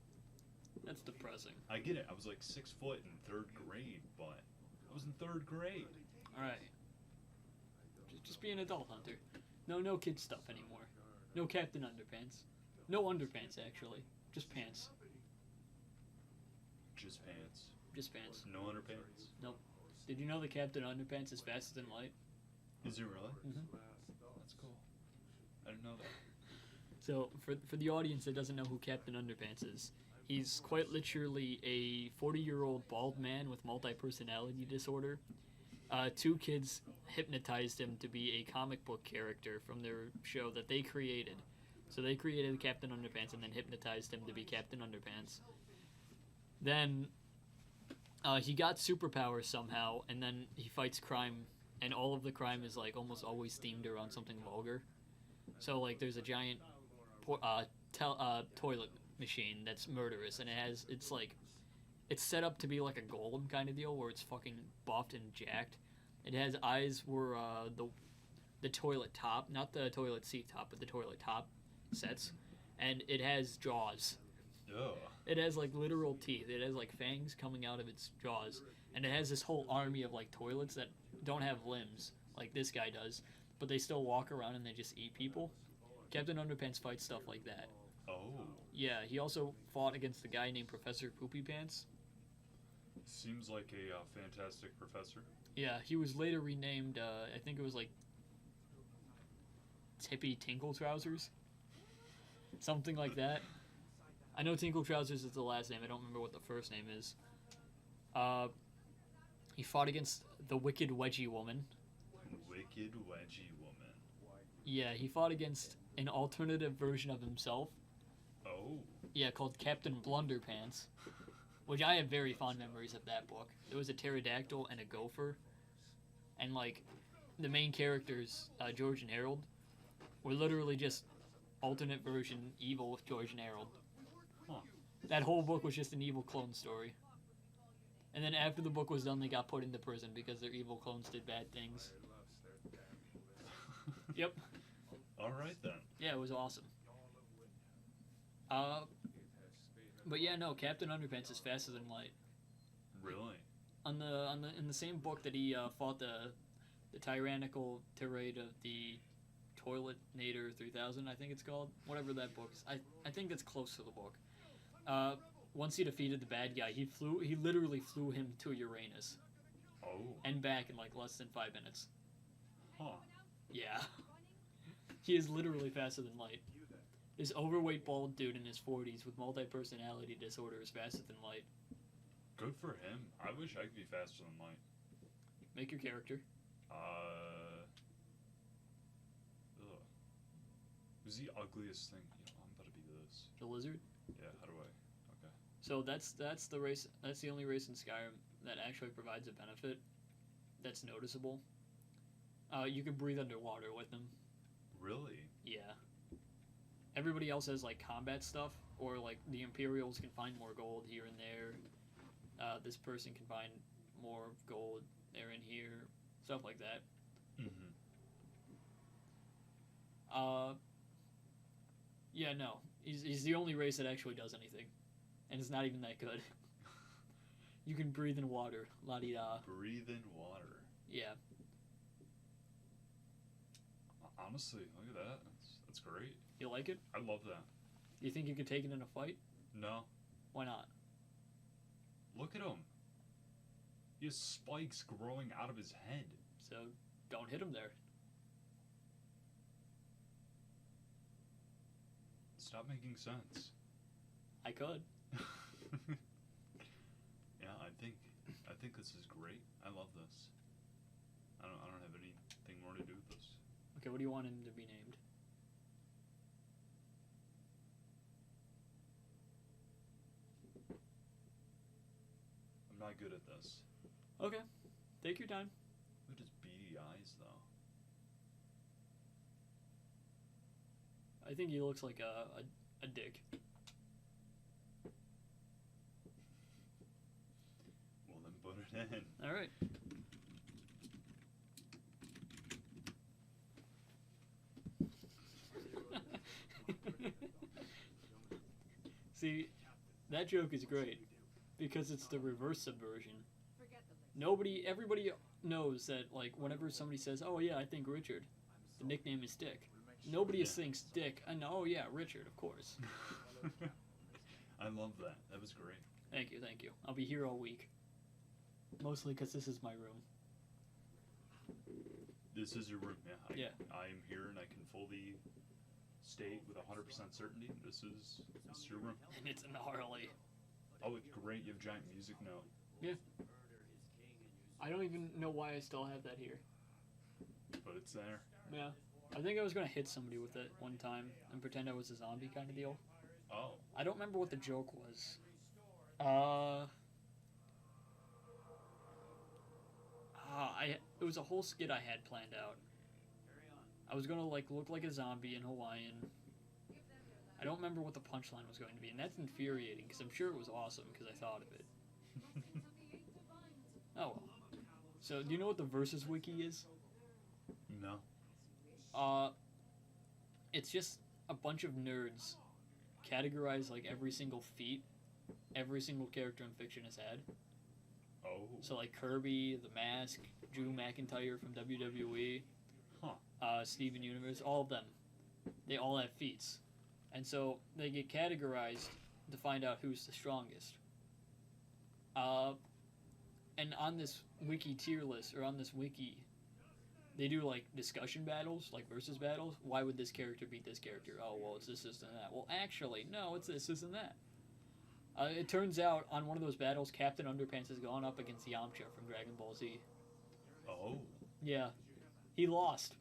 S1: That's depressing.
S2: I get it. I was like 6 foot in 3rd grade, but I was in 3rd grade.
S1: Alright. Just be an adult, Hunter. No kid stuff anymore. No Captain Underpants. No underpants, actually. Just pants.
S2: Just pants.
S1: Just pants.
S2: No underpants.
S1: Nope. Did you know the Captain Underpants is faster than light?
S2: Is it really?
S1: Mm-hmm.
S2: That's cool. I didn't know that.
S1: So, for the audience that doesn't know who Captain Underpants is, he's quite literally a 40-year-old bald man with multi-personality disorder. Two kids hypnotized him to be a comic book character from their show that they created. So they created Captain Underpants and then hypnotized him to be Captain Underpants. Then he got superpowers somehow, and then he fights crime, and all of the crime is like almost always themed around something vulgar. So like there's a giant toilet machine that's murderous, and it's set up to be like a golem kind of deal where it's fucking buffed and jacked. It has eyes where the toilet top, not the toilet seat top, but the toilet top sets, and it has jaws.
S2: Ugh.
S1: It has like literal teeth. It has like fangs coming out of its jaws, and it has this whole army of like toilets that don't have limbs like this guy does, but they still walk around and they just eat people. Captain Underpants fights stuff like that.
S2: Oh.
S1: Yeah, he also fought against a guy named Professor Poopy Pants.
S2: Seems like a fantastic professor.
S1: Yeah, he was later renamed, I think it was like Tippy Tinkle Trousers. Something like that. I know Tinkle Trousers is the last name. I don't remember what the first name is. He fought against the Wicked Wedgie Woman.
S2: Wicked Wedgie Woman.
S1: Yeah, he fought against an alternative version of himself.
S2: Oh.
S1: Yeah, called Captain Blunderpants. Which I have very fond memories of that book. There was a pterodactyl and a gopher. And, like, the main characters, George and Harold, were literally just alternate version evil with George and Harold.
S2: Huh.
S1: That whole book was just an evil clone story. And then after the book was done, they got put into prison because their evil clones did bad things. Yep.
S2: Alright then.
S1: Yeah, it was awesome. But yeah, no, Captain Underpants is faster than light.
S2: Really?
S1: In the same book that he fought the tyrannical tirade of the Toiletnator 3000, I think it's called, whatever that book is. I think that's close to the book. Once he defeated the bad guy, he literally flew him to Uranus
S2: Oh.
S1: and back in like less than 5 minutes.
S2: Huh.
S1: Yeah, he is literally faster than light. This overweight bald dude in his 40s with multi-personality disorder is faster than light.
S2: Good for him. I wish I could be faster than light.
S1: Make your character.
S2: Ugh. Who's the ugliest thing? You know, I'm about to be this.
S1: The lizard.
S2: Yeah, how do I? Okay.
S1: So that's the race. That's the only race in Skyrim that actually provides a benefit that's noticeable. You can breathe underwater with them.
S2: Really?
S1: Yeah. Everybody else has like combat stuff, or like the Imperials can find more gold here and there. This person can find more gold there and here, stuff like that.
S2: Mm-hmm.
S1: Yeah, no, he's the only race that actually does anything, and it's not even that good. You can breathe in water, la-di-da.
S2: Breathe in water.
S1: Yeah.
S2: Honestly, look at that. That's great.
S1: You like it?
S2: I love that.
S1: You think you could take it in a fight?
S2: No.
S1: Why not?
S2: Look at him. He has spikes growing out of his head.
S1: So, don't hit him there.
S2: Stop making sense.
S1: I could.
S2: Yeah, I think this is great. I love this. I don't have anything more to do with this.
S1: Okay, what do you want him to be named?
S2: I'm not good at this.
S1: Okay, take your time.
S2: Look at his beady eyes, though.
S1: I think he looks like a dick.
S2: Well, then put it in.
S1: All right. See, that joke is great because it's the reverse subversion.
S4: Forget the list.
S1: Everybody knows that, like, whenever somebody says, "Oh yeah, I think Richard," the nickname is Dick. Nobody
S2: Yeah.
S1: thinks Dick. I know. Oh yeah, Richard, of course.
S2: I love that. That was great.
S1: Thank you, thank you. I'll be here all week. Mostly because this is my room.
S2: This is your room, yeah.
S1: Yeah.
S2: I am here and I can fully state with 100% certainty this is your room.
S1: And it's gnarly.
S2: Oh, it's great. You have giant music note.
S1: Yeah. I don't even know why I still have that here.
S2: But it's there.
S1: Yeah. I think I was gonna hit somebody with it one time and pretend I was a zombie kind of deal.
S2: Oh.
S1: I don't remember what the joke was. It was a whole skit I had planned out. I was gonna like look like a zombie in Hawaiian. I don't remember what the punchline was going to be, and that's infuriating because I'm sure it was awesome because I thought of it. Oh well. So do you know what the Versus Wiki is?
S2: No.
S1: It's just a bunch of nerds categorize like every single feat every single character in fiction has had.
S2: Oh.
S1: So like Kirby, The Mask, Drew McIntyre from WWE, Steven Universe, all of them. They all have feats. And so they get categorized to find out who's the strongest. And on this wiki tier list, or on this wiki, they do like discussion battles, like versus battles. Why would this character beat this character? Oh, well, it's this, and that. Well, actually, no, it's this, and that. It turns out on one of those battles, Captain Underpants has gone up against Yamcha from Dragon Ball Z.
S2: Oh.
S1: Yeah. He lost.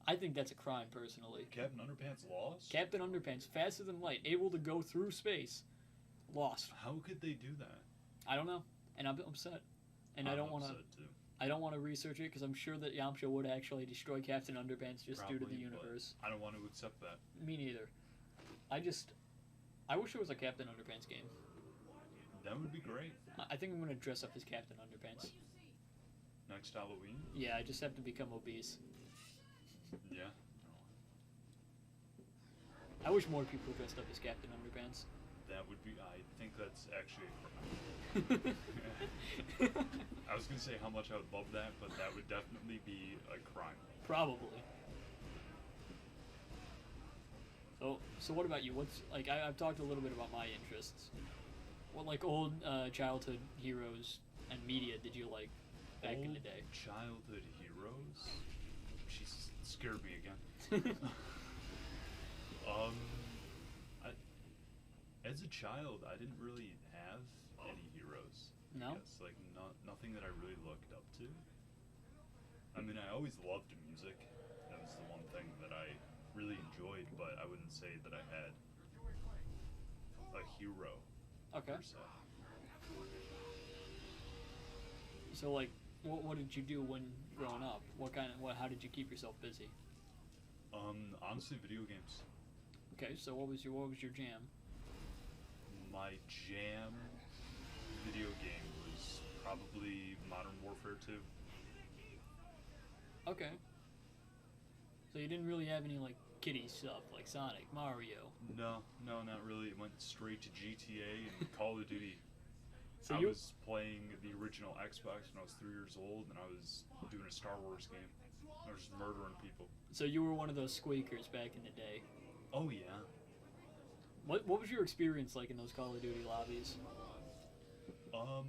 S1: I think that's a crime, personally.
S2: Captain Underpants lost?
S1: Captain Underpants, faster than light, able to go through space, lost.
S2: How could they do that?
S1: I don't know, and I'm upset. And I don't want to. I don't want to research it because I'm sure that Yamcha would actually destroy Captain Underpants just due to the universe.
S2: I don't want to accept that.
S1: Me neither. I wish there was a Captain Underpants game.
S2: That would be great.
S1: I think I'm going to dress up as Captain Underpants.
S2: Next Halloween?
S1: Yeah, I just have to become obese.
S2: Yeah.
S1: I wish more people dressed up as Captain Underpants.
S2: That would be. I think that's actually a crime. I was going to say how much I would love that, but that would definitely be a crime.
S1: Probably. So what about you? What's like? I've talked a little bit about my interests. What like old childhood heroes and media did you like back in the day?
S2: Childhood heroes? Jesus, scared me again. As a child, I didn't really have any heroes.
S1: No?
S2: Yes, like nothing that I really looked up to. I mean, I always loved music. That was the one thing that I really enjoyed, but I wouldn't say that I had a hero.
S1: Okay.
S2: Per se.
S1: So like, what did you do when growing up? How did you keep yourself busy?
S2: Honestly, video games.
S1: Okay, so what was your jam?
S2: My jam video game was probably Modern Warfare 2.
S1: Okay. So you didn't really have any like kiddie stuff like Sonic, Mario.
S2: No, not really. It went straight to GTA and Call of Duty.
S1: So
S2: I was playing the original Xbox when I was 3 years old, and I was doing a Star Wars game. I was just murdering people.
S1: So you were one of those squeakers back in the day.
S2: Oh yeah.
S1: What was your experience like in those Call of Duty lobbies?
S2: Tough.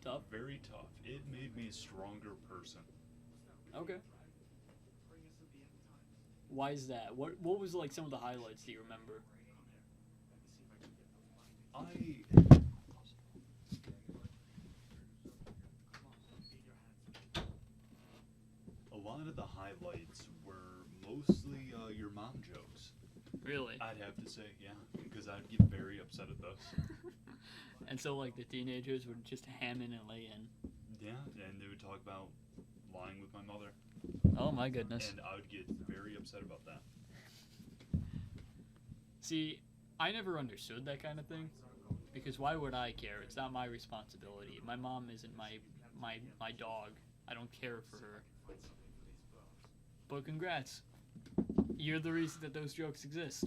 S1: Tough?
S2: Very tough. It made me a stronger person.
S1: Okay. Why is that? What was like some of the highlights do you remember?
S2: A lot of the highlights were mostly your mom jokes.
S1: Really?
S2: I'd have to say, yeah, because I'd get very upset at those.
S1: And so like the teenagers would just ham in and lay in.
S2: Yeah, and they would talk about lying with my mother.
S1: Oh my goodness.
S2: And I would get very upset about that.
S1: See, I never understood that kind of thing. Because why would I care? It's not my responsibility. My mom isn't my dog. I don't care for her. But congrats. You're the reason that those jokes exist.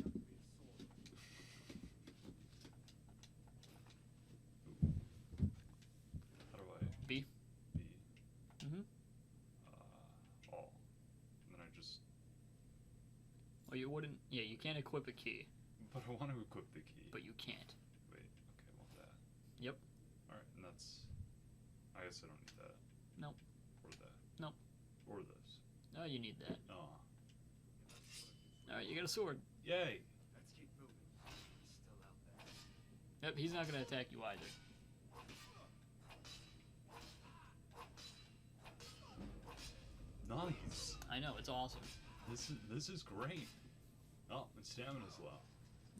S2: How do I?
S1: B.
S2: B.
S1: Mm-hmm.
S2: All. And then I just.
S1: Well, you wouldn't. Yeah, you can't equip a key.
S2: But I want to equip the key.
S1: But you can't.
S2: Wait. Okay, I want that.
S1: Yep.
S2: All right, and that's. I guess I don't need that.
S1: Nope.
S2: Or that.
S1: Nope.
S2: Or this.
S1: No, you need that.
S2: Oh.
S1: All right, you got a sword.
S2: Yay!
S3: Let's keep moving. He's still out there.
S1: Yep, he's not gonna attack you either.
S2: Nice.
S1: I know, it's awesome.
S2: This is great. Oh, my stamina's low.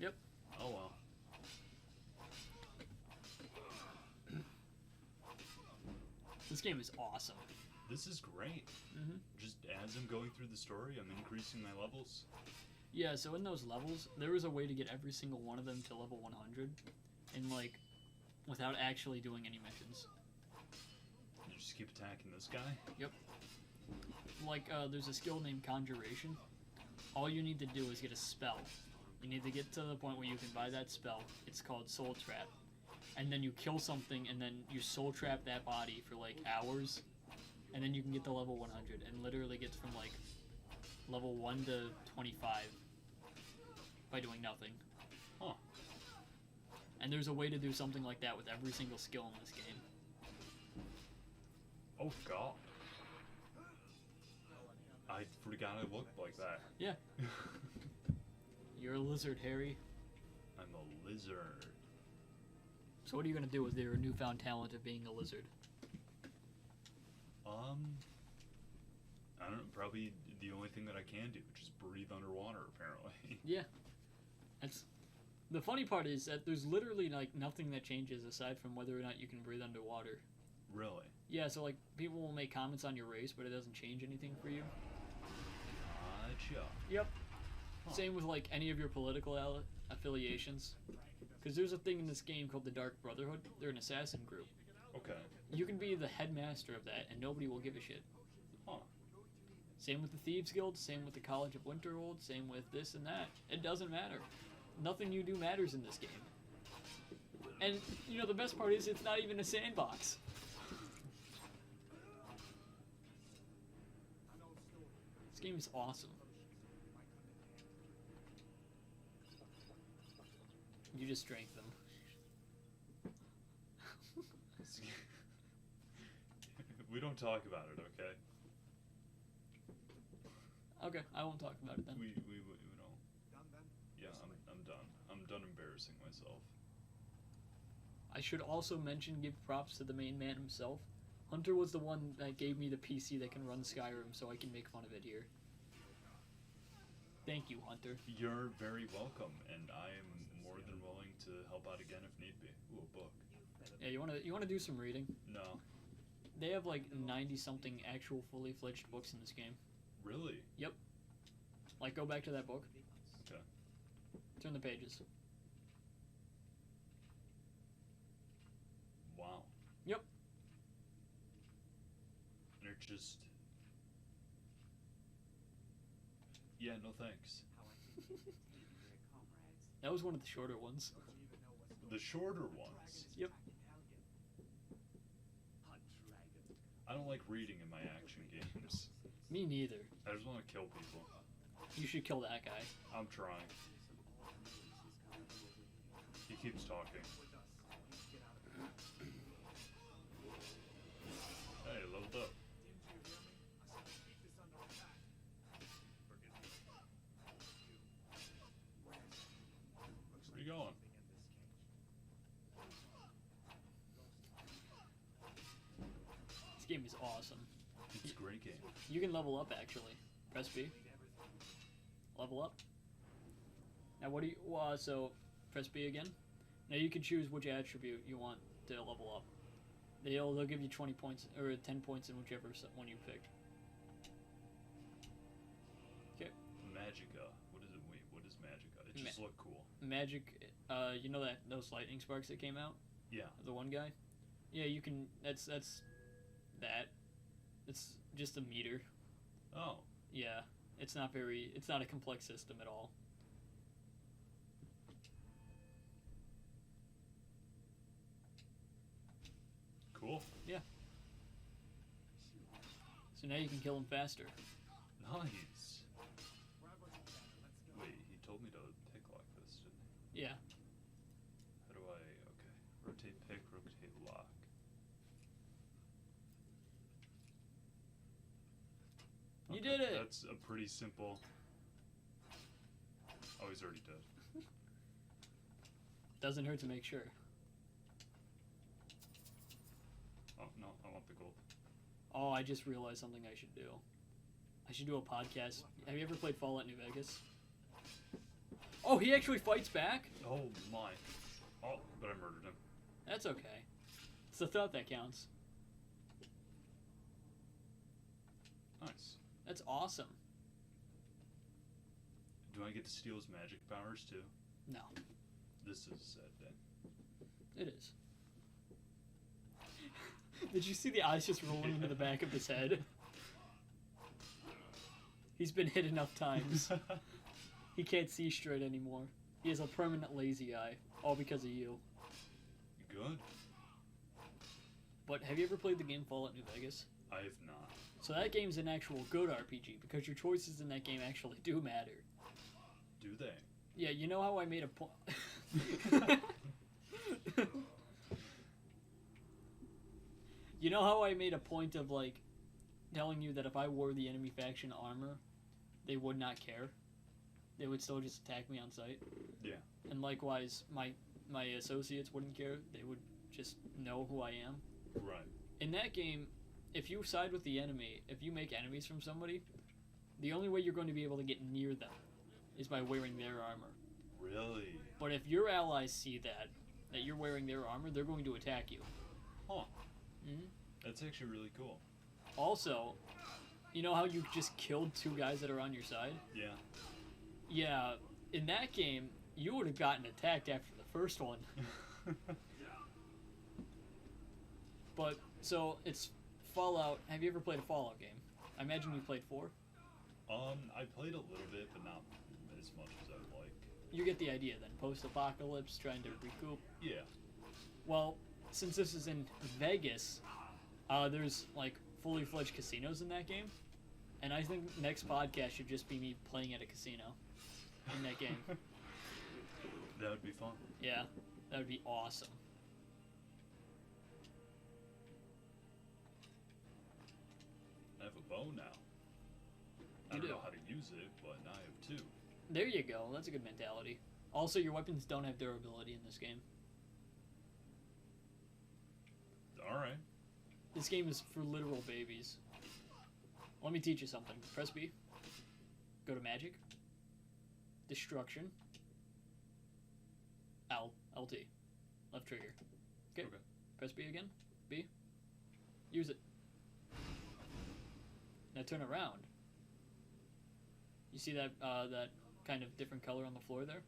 S1: Yep.
S2: Oh well.
S1: This game is awesome.
S2: This is great.
S1: Mm-hmm.
S2: Just as I'm going through the story, I'm increasing my levels.
S1: Yeah, so in those levels, there was a way to get every single one of them to level 100, and like, without actually doing any missions.
S2: You just keep attacking this guy.
S1: Like, there's a skill named Conjuration. All you need to do is get a spell. You need to get to the point where you can buy that spell. It's called Soul Trap. And then you kill something, and then you Soul Trap that body for like hours, and then you can get to level 100, and literally gets from like level 1 to 25 by doing nothing.
S2: Huh.
S1: And there's a way to do something like that with every single skill in this game.
S2: Oh god. I forgot I looked like that.
S1: Yeah. You're a lizard, Harry.
S2: I'm a lizard.
S1: So what are you gonna do with your newfound talent of being a lizard?
S2: I don't know, probably the only thing that I can do, which is breathe underwater, apparently.
S1: Yeah. That's the funny part is that there's literally like nothing that changes aside from whether or not you can breathe underwater.
S2: Really?
S1: Yeah, so like people will make comments on your race, but it doesn't change anything for you.
S2: Gotcha.
S1: Yep.
S2: Huh.
S1: Same with like any of your political affiliations. Because there's a thing in this game called the Dark Brotherhood. They're an assassin group.
S2: Okay.
S1: You can be the headmaster of that, and nobody will give a shit.
S2: Huh.
S1: Same with the Thieves Guild, same with the College of Winterhold, same with this and that. It doesn't matter. Nothing you do matters in this game. And, you know, the best part is it's not even a sandbox. This game is awesome. You just drank them.
S2: We don't talk about it, okay?
S1: Okay, I won't talk about it then.
S2: We don't. Yeah, I'm done. I'm done embarrassing myself.
S1: I should also mention, give props to the main man himself. Hunter was the one that gave me the PC that can run Skyrim, so I can make fun of it here. Thank you, Hunter.
S2: You're very welcome, and I am more than willing to help out again if need be. Ooh, a book.
S1: Yeah, you wanna do some reading?
S2: No.
S1: They have like 90-something actual fully fledged books in this game.
S2: Really?
S1: Like, go back to that book.
S2: Okay.
S1: Turn the pages.
S2: Wow.
S1: Yep.
S2: And they're just... Yeah, no thanks.
S1: That was one of the shorter ones.
S2: The shorter ones.
S1: Yep.
S2: I don't like reading in my action games.
S1: Me neither.
S2: I just want to kill people.
S1: You should kill that guy.
S2: I'm trying. He keeps talking. Hey, leveled up. Where you going?
S1: This game is awesome.
S2: It's a great game.
S1: You can level up, actually. Press B. Level up. Now what do you... so, press B again. Now you can choose which attribute you want to level up. They'll give you 20 points, or 10 points in whichever one you picked. Okay.
S2: Magica. What is it? Wait, what is Magica? It just looked cool.
S1: Magic, you know those lightning sparks that came out?
S2: Yeah.
S1: The one guy? Yeah, you can... That's that. It's just a meter.
S2: Oh.
S1: Yeah. It's not a complex system at all.
S2: Cool.
S1: Yeah. So now you can kill him faster.
S2: Nice. Wait, he told me to pick like this, didn't he?
S1: Yeah.
S2: How do I... Okay. Rotate pick, rotate lock.
S1: You
S2: Okay,
S1: did it!
S2: That's a pretty simple... Oh, he's already dead.
S1: Doesn't hurt to make sure.
S2: Oh, no, I want the gold.
S1: Oh, I just realized something I should do. I should do a podcast. Have you ever played Fallout New Vegas? Oh, he actually fights back?
S2: Oh, my. Oh, but I murdered him.
S1: That's okay. It's the thought that counts.
S2: Nice.
S1: That's awesome.
S2: Do I get to steal his magic powers, too?
S1: No,
S2: This is a sad day.
S1: it is. Did you see the eyes just rolling into the back of his head? He's been hit enough times. He can't see straight anymore. He has a permanent lazy eye, all because of you.
S2: Good.
S1: But have you ever played the game Fallout New Vegas?
S2: I have not.
S1: So that game's an actual good RPG, because your choices in that game actually do matter.
S2: Do they?
S1: Yeah, you know how I made a point... You know how I made a point of, like, telling you that if I wore the enemy faction armor, they would not care? They would still just attack me on sight?
S2: Yeah.
S1: And likewise, my associates wouldn't care. They would just know who I am.
S2: Right.
S1: In that game, if you side with the enemy, if you make enemies from somebody, the only way you're going to be able to get near them is by wearing their armor.
S2: Really?
S1: But if your allies see that you're wearing their armor, they're going to attack you.
S2: Huh.
S1: Mm-hmm.
S2: That's actually really cool.
S1: Also, you know how you just killed 2 guys that are on your side?
S2: Yeah.
S1: Yeah, in that game, you would have gotten attacked after the first one. But, so, it's Fallout. Have you ever played a Fallout game? I imagine you played 4?
S2: I played a little bit, but not as much as I would like.
S1: You get the idea then. Post-apocalypse, trying to recoup.
S2: Yeah.
S1: Well, since this is in Vegas, there's, like, fully fledged casinos in that game. And I think next podcast should just be me playing at a casino in that game.
S2: That would be fun.
S1: Yeah, that would be awesome.
S2: I have a bow now. I
S1: You
S2: don't
S1: do.
S2: know how to use it, but now I have 2.
S1: There you go. That's a good mentality. Also, your weapons don't have durability in this game.
S2: Alright.
S1: This game is for literal babies. Let me teach you something. Press B. Go to magic. Destruction. L. LT. Left trigger. Okay. Press B again. B. Use it. Now turn around. You see that that kind of different color on the floor there?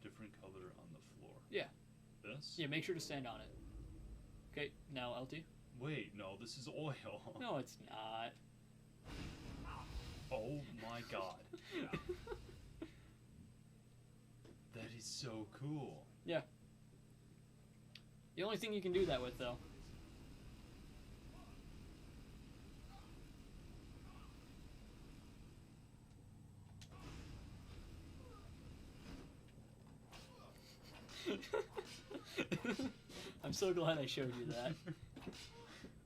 S2: Different color on the floor.
S1: Yeah.
S2: This?
S1: Yeah, make sure to stand on it. Okay, now LT.
S2: Wait, no, this is oil.
S1: No, it's not.
S2: Oh my god. That is so cool.
S1: Yeah. The only thing you can do that with, though. I'm so glad I showed you that.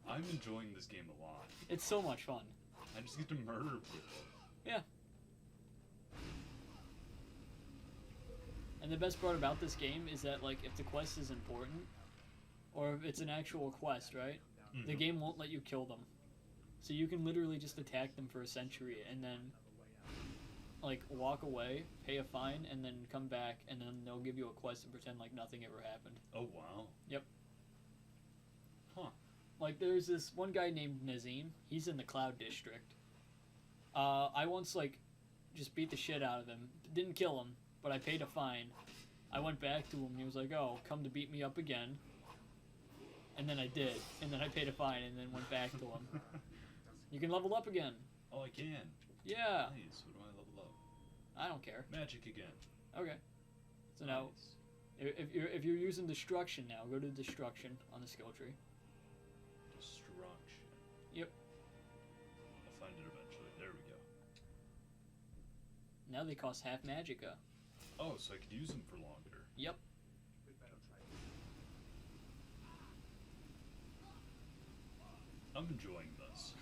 S2: I'm enjoying this game a lot.
S1: It's so much fun.
S2: I just get to murder people.
S1: Yeah. And the best part about this game is that, like, if the quest is important, or if it's an actual quest, right?
S2: Mm-hmm.
S1: The game won't let you kill them. So you can literally just attack them for a century and then, like, walk away, pay a fine, and then come back, and then they'll give you a quest and pretend like nothing ever happened.
S2: Oh, wow.
S1: Yep.
S2: Huh.
S1: Like, there's this one guy named Nazim. He's in the Cloud District. I once, like, just beat the shit out of him. Didn't kill him, but I paid a fine. I went back to him, and he was like, oh, come to beat me up again. And then I did. And then I paid a fine, and then went back to him. You can level up again.
S2: Oh, I can.
S1: Yeah.
S2: Nice. What do I level up?
S1: I don't care.
S2: Magic again.
S1: Okay. So now,
S2: Nice.
S1: if you're using Destruction now, go to Destruction on the skill tree.
S2: Destruction.
S1: Yep.
S2: I'll find it eventually. There we go.
S1: Now they cost half magicka.
S2: Oh, so I could use them for longer.
S1: Yep.
S3: We'd better try it.
S2: I'm enjoying this.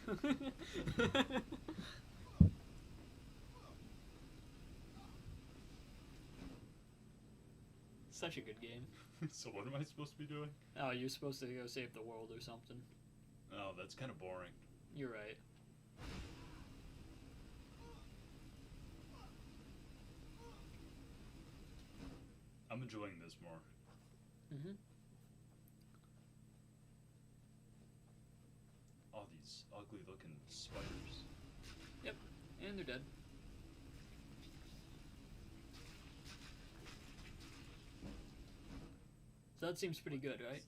S1: Such a good game.
S2: So what am I supposed to be doing?
S1: Oh, you're supposed to go save the world or something.
S2: Oh, that's kind of boring.
S1: You're right.
S2: I'm enjoying this more.
S1: Mm-hmm.
S2: All these ugly looking spiders.
S1: Yep, and they're dead. So that seems pretty good, right?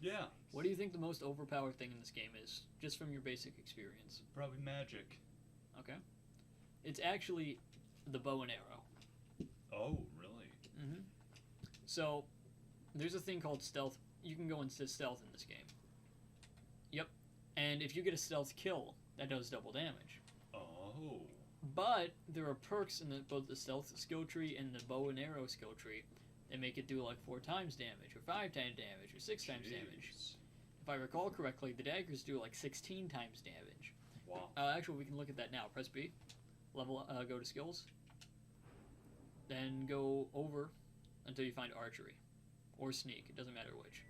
S2: Yeah,
S1: What do you think the most overpowered thing in this game is, just from your basic experience?
S2: probably magic.
S1: Okay. It's actually the bow and arrow.
S2: Oh, really?
S1: Mm-hmm. So, there's a thing called stealth. You can go into stealth in this game. Yep. And if you get a stealth kill, that does double damage.
S2: Oh.
S1: But there are perks in both the stealth skill tree and the bow and arrow skill tree that make it do like 4 times damage, or 5 times damage, or 6 times damage.
S2: Jeez.
S1: If I recall correctly, the daggers do like 16 times damage.
S2: Wow.
S1: Actually, we can look at that now. Press B. Level. Go to skills. Then go over until you find archery. Or sneak. It doesn't matter which.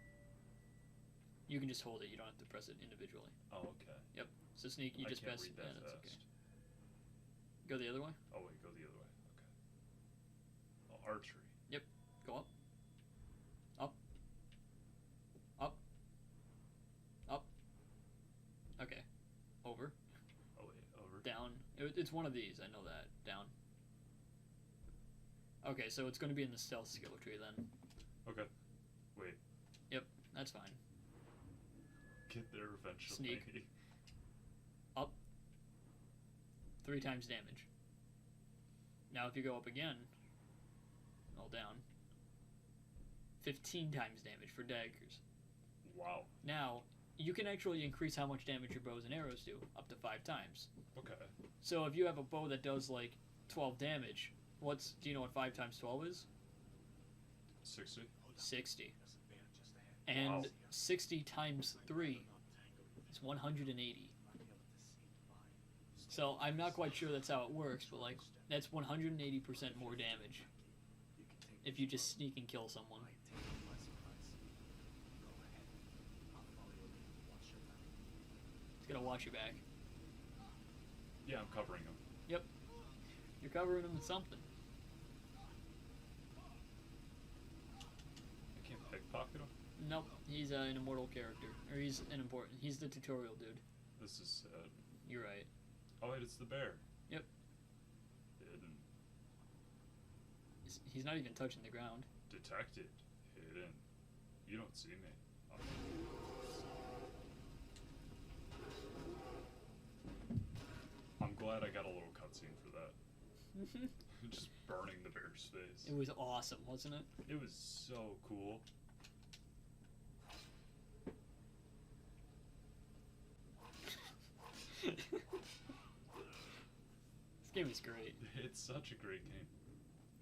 S1: You can just hold it. You don't have to press it individually.
S2: Oh, okay.
S1: Yep. So sneak, you
S2: I
S1: just
S2: can't
S1: press.
S2: read that
S1: That's
S2: fast.
S1: okay. Go the other way.
S2: Oh wait, go the other way. Okay. Oh, archery.
S1: Go up. Up. Up. Up. Okay. Over.
S2: Oh wait, over.
S1: Down. It's one of these. I know that. Down. Okay, so it's going to be in the stealth skill tree then.
S2: Okay. Wait.
S1: That's fine.
S2: Get there eventually.
S1: Sneak. Up. 3 times damage. Now if you go up again, all down, 15 times damage for daggers.
S2: Wow.
S1: Now, you can actually increase how much damage your bows and arrows do, up to 5 times.
S2: Okay.
S1: So if you have a bow that does like 12 damage, do you know what 5 times 12 is?
S2: 60.
S1: 60. And
S2: Wow.
S1: 60 times 3 is 180. So I'm not quite sure that's how it works, but like that's 180% more damage if you just sneak and kill someone. It's gonna watch your back.
S2: Yeah, I'm covering him.
S1: You're covering him with something.
S2: I can't pickpocket him.
S1: Nope, he's an immortal character, or he's the tutorial dude.
S2: This is sad.
S1: You're right.
S2: Oh wait, it's the bear.
S1: Yep.
S2: Hidden.
S1: He's not even touching the ground.
S2: Detected. Hidden. You don't see me. Oh. I'm glad I got a little cutscene for that. Just burning the bear's face.
S1: It was awesome, wasn't it?
S2: It was so cool.
S1: This game is great.
S2: It's such a great game.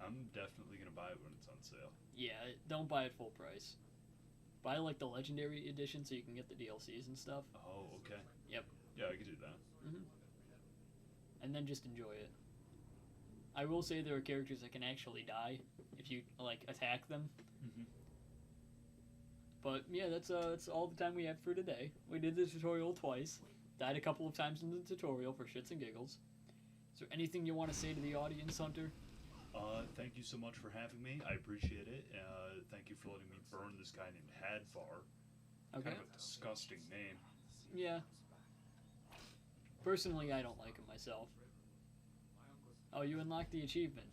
S2: I'm definitely gonna buy it when it's on sale.
S1: Yeah, don't buy it full price. Buy like the legendary edition so you can get the DLCs and stuff.
S2: Oh, okay.
S1: Yep.
S2: Yeah, I could do that.
S1: And then just enjoy it. I will say there are characters that can actually die if you like attack them.
S2: Mhm.
S1: But yeah, that's all the time we have for today. We did the tutorial twice. Died a couple of times in the tutorial for shits and giggles. Is there anything you want to say to the audience, Hunter?
S2: Thank you so much for having me. I appreciate it. Thank you for letting me burn this guy named Hadvar.
S1: Okay.
S2: Kind of a disgusting name.
S1: Yeah. Personally, I don't like him myself. Oh, you unlocked the achievement.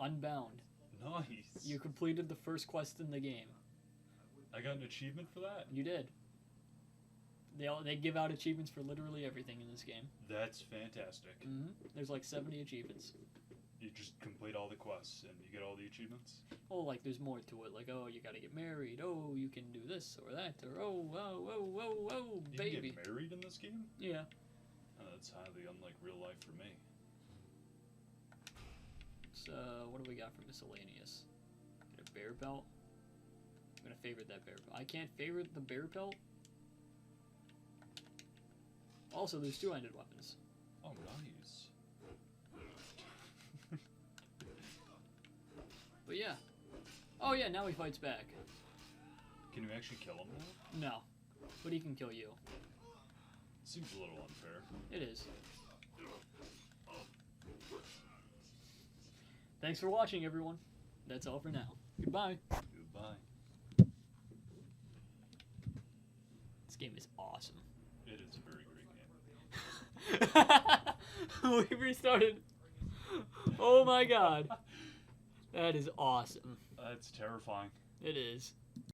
S1: Unbound.
S2: Nice.
S1: You completed the first quest in the game.
S2: I got an achievement for that?
S1: You did. They give out achievements for literally everything in this game.
S2: That's fantastic.
S1: There's like 70 achievements.
S2: You just complete all the quests and you get all the achievements?
S1: Oh, like there's more to it. Like, oh, you gotta get married. Oh, you can do this or that. Or oh,
S2: You
S1: baby.
S2: can get married in this game?
S1: Yeah.
S2: That's highly unlike real life for me.
S1: So, what do we got for miscellaneous? Get a bear pelt. I'm gonna favorite that bear pelt. I can't favorite the bear pelt. Also, there's 2-handed weapons.
S2: Oh, nice.
S1: But yeah, Oh yeah, now he fights back.
S2: Can you actually kill him now?
S1: No. But he can kill you.
S2: Seems a little unfair.
S1: It is. Thanks for watching, everyone. That's all for now. Goodbye.
S2: Goodbye.
S1: This game is awesome.
S2: It is a very great game.
S1: We restarted. Oh my god. That is awesome.
S2: It's terrifying.
S1: It is.